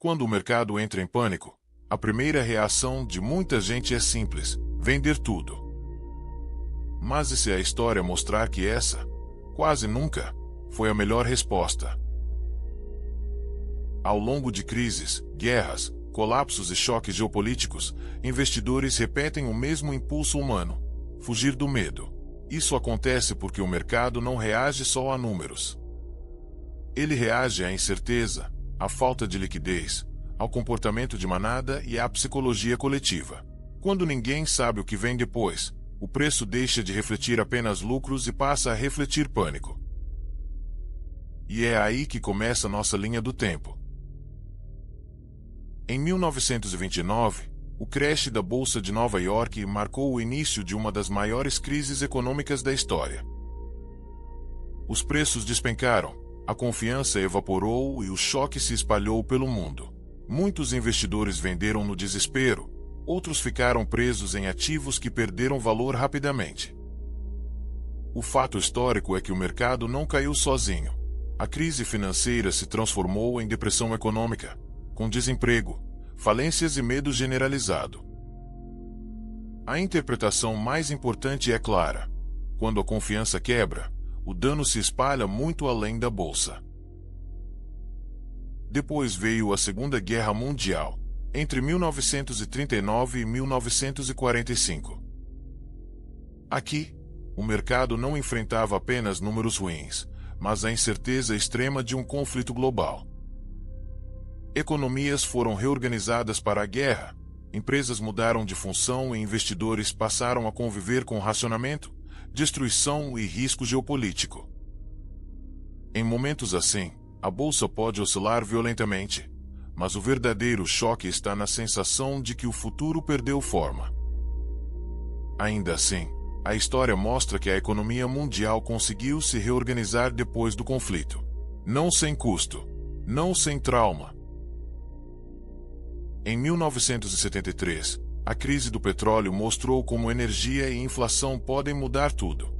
Quando o mercado entra em pânico, a primeira reação de muita gente é simples: vender tudo. Mas e se a história mostrar que essa, quase nunca, foi a melhor resposta? Ao longo de crises, guerras, colapsos e choques geopolíticos, investidores repetem o mesmo impulso humano: fugir do medo. Isso acontece porque o mercado não reage só a números. Ele reage à incerteza, à falta de liquidez, ao comportamento de manada e à psicologia coletiva. Quando ninguém sabe o que vem depois, o preço deixa de refletir apenas lucros e passa a refletir pânico. E é aí que começa nossa linha do tempo. Em 1929, o crash da Bolsa de Nova York marcou o início de uma das maiores crises econômicas da história. Os preços despencaram, a confiança evaporou e o choque se espalhou pelo mundo. Muitos investidores venderam no desespero, outros ficaram presos em ativos que perderam valor rapidamente. O fato histórico é que o mercado não caiu sozinho. A crise financeira se transformou em depressão econômica, com desemprego, falências e medo generalizado. A interpretação mais importante é clara: quando a confiança quebra, o dano se espalha muito além da bolsa. Depois veio a Segunda Guerra Mundial, entre 1939 e 1945. Aqui, o mercado não enfrentava apenas números ruins, mas a incerteza extrema de um conflito global. Economias foram reorganizadas para a guerra, empresas mudaram de função e investidores passaram a conviver com racionamento, destruição e risco geopolítico. Em momentos assim, a bolsa pode oscilar violentamente, mas o verdadeiro choque está na sensação de que o futuro perdeu forma. Ainda assim, a história mostra que a economia mundial conseguiu se reorganizar depois do conflito. Não sem custo, não sem trauma. Em 1973, a crise do petróleo mostrou como energia e inflação podem mudar tudo.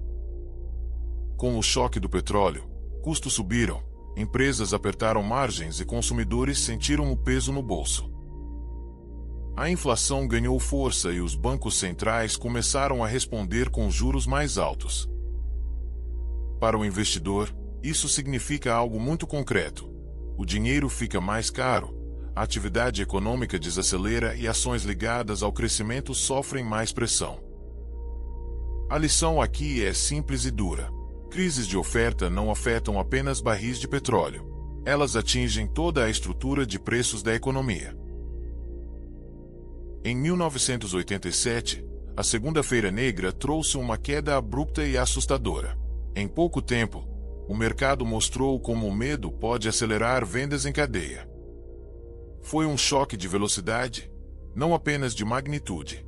Com o choque do petróleo, custos subiram, empresas apertaram margens e consumidores sentiram o peso no bolso. A inflação ganhou força e os bancos centrais começaram a responder com juros mais altos. Para o investidor, isso significa algo muito concreto: o dinheiro fica mais caro, a atividade econômica desacelera e ações ligadas ao crescimento sofrem mais pressão. A lição aqui é simples e dura: crises de oferta não afetam apenas barris de petróleo. Elas atingem toda a estrutura de preços da economia. Em 1987, a Segunda-feira Negra trouxe uma queda abrupta e assustadora. Em pouco tempo, o mercado mostrou como o medo pode acelerar vendas em cadeia. Foi um choque de velocidade, não apenas de magnitude.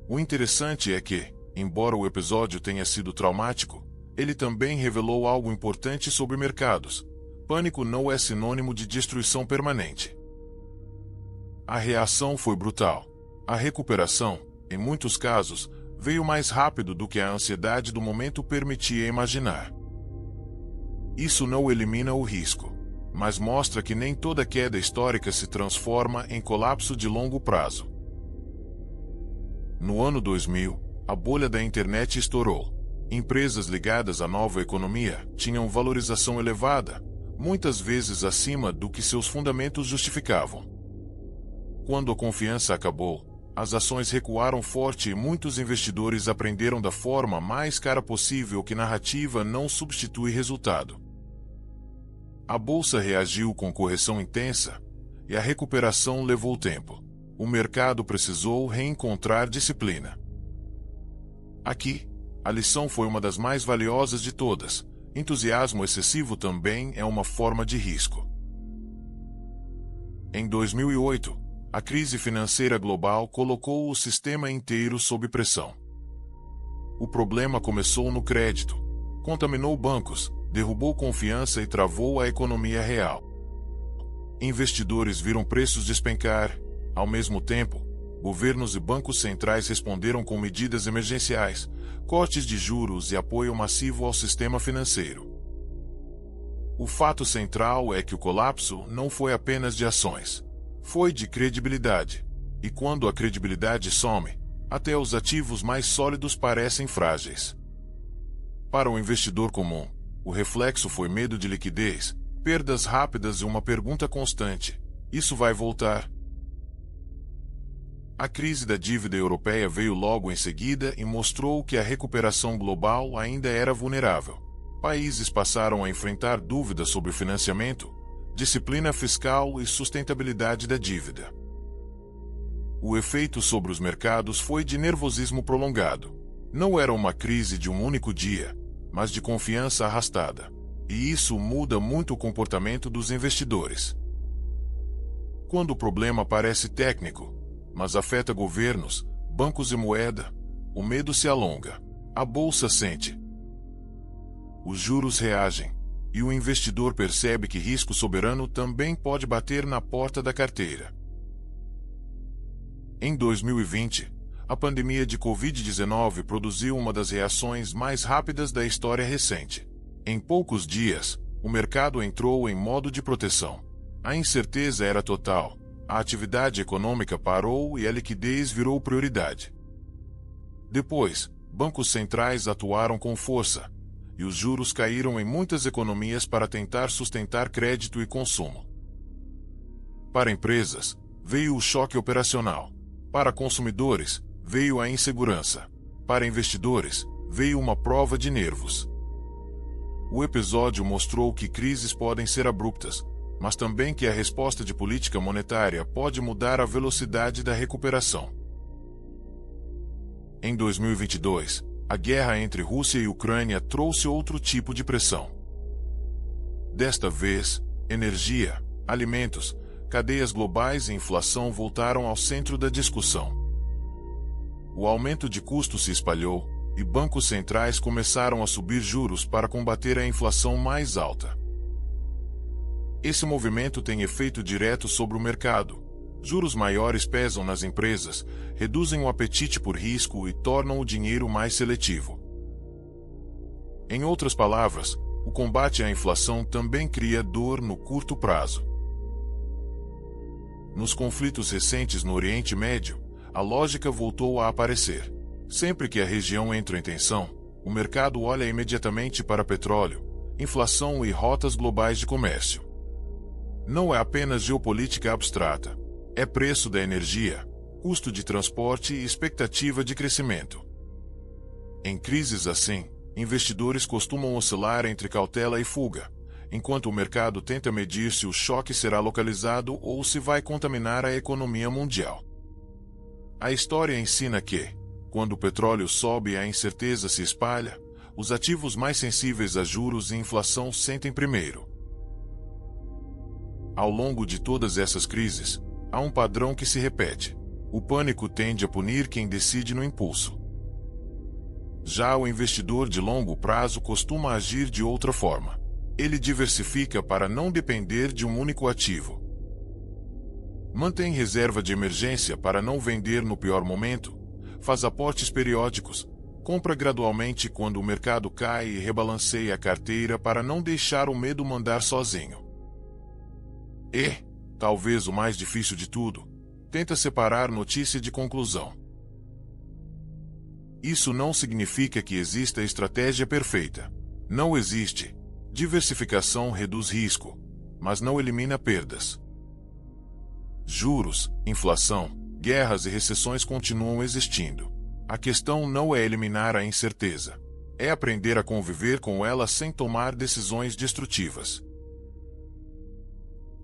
O interessante é que, embora o episódio tenha sido traumático, ele também revelou algo importante sobre mercados. Pânico não é sinônimo de destruição permanente. A reação foi brutal. A recuperação, em muitos casos, veio mais rápido do que a ansiedade do momento permitia imaginar. Isso não elimina o risco, mas mostra que nem toda queda histórica se transforma em colapso de longo prazo. No ano 2000, a bolha da internet estourou. Empresas ligadas à nova economia tinham valorização elevada, muitas vezes acima do que seus fundamentos justificavam. Quando a confiança acabou, as ações recuaram forte e muitos investidores aprenderam da forma mais cara possível que narrativa não substitui resultado. A bolsa reagiu com correção intensa, e a recuperação levou tempo. O mercado precisou reencontrar disciplina. Aqui, a lição foi uma das mais valiosas de todas: entusiasmo excessivo também é uma forma de risco. Em 2008, a crise financeira global colocou o sistema inteiro sob pressão. O problema começou no crédito, contaminou bancos, derrubou confiança e travou a economia real. Investidores viram preços despencar. Ao mesmo tempo, governos e bancos centrais responderam com medidas emergenciais, cortes de juros e apoio massivo ao sistema financeiro. O fato central é que o colapso não foi apenas de ações. Foi de credibilidade. E quando a credibilidade some, até os ativos mais sólidos parecem frágeis. Para o investidor comum, o reflexo foi medo de liquidez, perdas rápidas e uma pergunta constante: isso vai voltar? A crise da dívida europeia veio logo em seguida e mostrou que a recuperação global ainda era vulnerável. Países passaram a enfrentar dúvidas sobre financiamento, disciplina fiscal e sustentabilidade da dívida. O efeito sobre os mercados foi de nervosismo prolongado. Não era uma crise de um único dia, mas de confiança arrastada. E isso muda muito o comportamento dos investidores. Quando o problema parece técnico, mas afeta governos, bancos e moeda, o medo se alonga. A bolsa sente. Os juros reagem, e o investidor percebe que risco soberano também pode bater na porta da carteira. Em 2020, a pandemia de Covid-19 produziu uma das reações mais rápidas da história recente. Em poucos dias, o mercado entrou em modo de proteção. A incerteza era total. A atividade econômica parou e a liquidez virou prioridade. Depois, bancos centrais atuaram com força, e os juros caíram em muitas economias para tentar sustentar crédito e consumo. Para empresas, veio o choque operacional. Para consumidores, veio a insegurança. Para investidores, veio uma prova de nervos. O episódio mostrou que crises podem ser abruptas, mas também que a resposta de política monetária pode mudar a velocidade da recuperação. Em 2022, a guerra entre Rússia e Ucrânia trouxe outro tipo de pressão. Desta vez, energia, alimentos, cadeias globais e inflação voltaram ao centro da discussão. O aumento de custos se espalhou, e bancos centrais começaram a subir juros para combater a inflação mais alta. Esse movimento tem efeito direto sobre o mercado. Juros maiores pesam nas empresas, reduzem o apetite por risco e tornam o dinheiro mais seletivo. Em outras palavras, o combate à inflação também cria dor no curto prazo. Nos conflitos recentes no Oriente Médio, a lógica voltou a aparecer. Sempre que a região entra em tensão, o mercado olha imediatamente para petróleo, inflação e rotas globais de comércio. Não é apenas geopolítica abstrata. É preço da energia, custo de transporte e expectativa de crescimento. Em crises assim, investidores costumam oscilar entre cautela e fuga, enquanto o mercado tenta medir se o choque será localizado ou se vai contaminar a economia mundial. A história ensina que, quando o petróleo sobe e a incerteza se espalha, os ativos mais sensíveis a juros e inflação sentem primeiro. Ao longo de todas essas crises, há um padrão que se repete. O pânico tende a punir quem decide no impulso. Já o investidor de longo prazo costuma agir de outra forma. Ele diversifica para não depender de um único ativo. Mantém reserva de emergência para não vender no pior momento, faz aportes periódicos, compra gradualmente quando o mercado cai e rebalanceia a carteira para não deixar o medo mandar sozinho. E, talvez o mais difícil de tudo, tenta separar notícia de conclusão. Isso não significa que exista estratégia perfeita. Não existe. Diversificação reduz risco, mas não elimina perdas. Juros, inflação, guerras e recessões continuam existindo. A questão não é eliminar a incerteza. É aprender a conviver com ela sem tomar decisões destrutivas.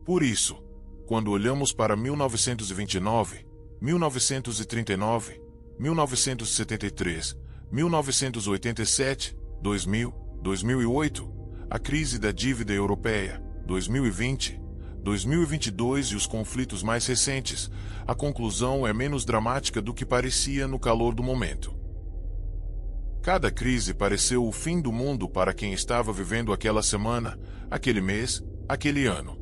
Por isso, quando olhamos para 1929, 1939, 1973, 1987, 2000, 2008, a crise da dívida europeia, 2020, 2022 e os conflitos mais recentes, a conclusão é menos dramática do que parecia no calor do momento. Cada crise pareceu o fim do mundo para quem estava vivendo aquela semana, aquele mês, aquele ano.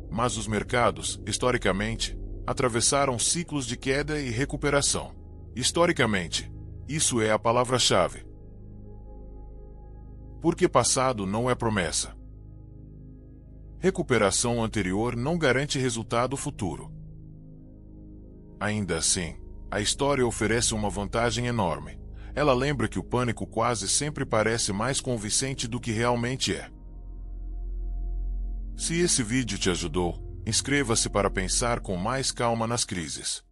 Mas os mercados, historicamente, atravessaram ciclos de queda e recuperação. Historicamente, isso é a palavra-chave. Porque passado não é promessa. Recuperação anterior não garante resultado futuro. Ainda assim, a história oferece uma vantagem enorme. Ela lembra que o pânico quase sempre parece mais convincente do que realmente é. Se esse vídeo te ajudou, inscreva-se para pensar com mais calma nas crises.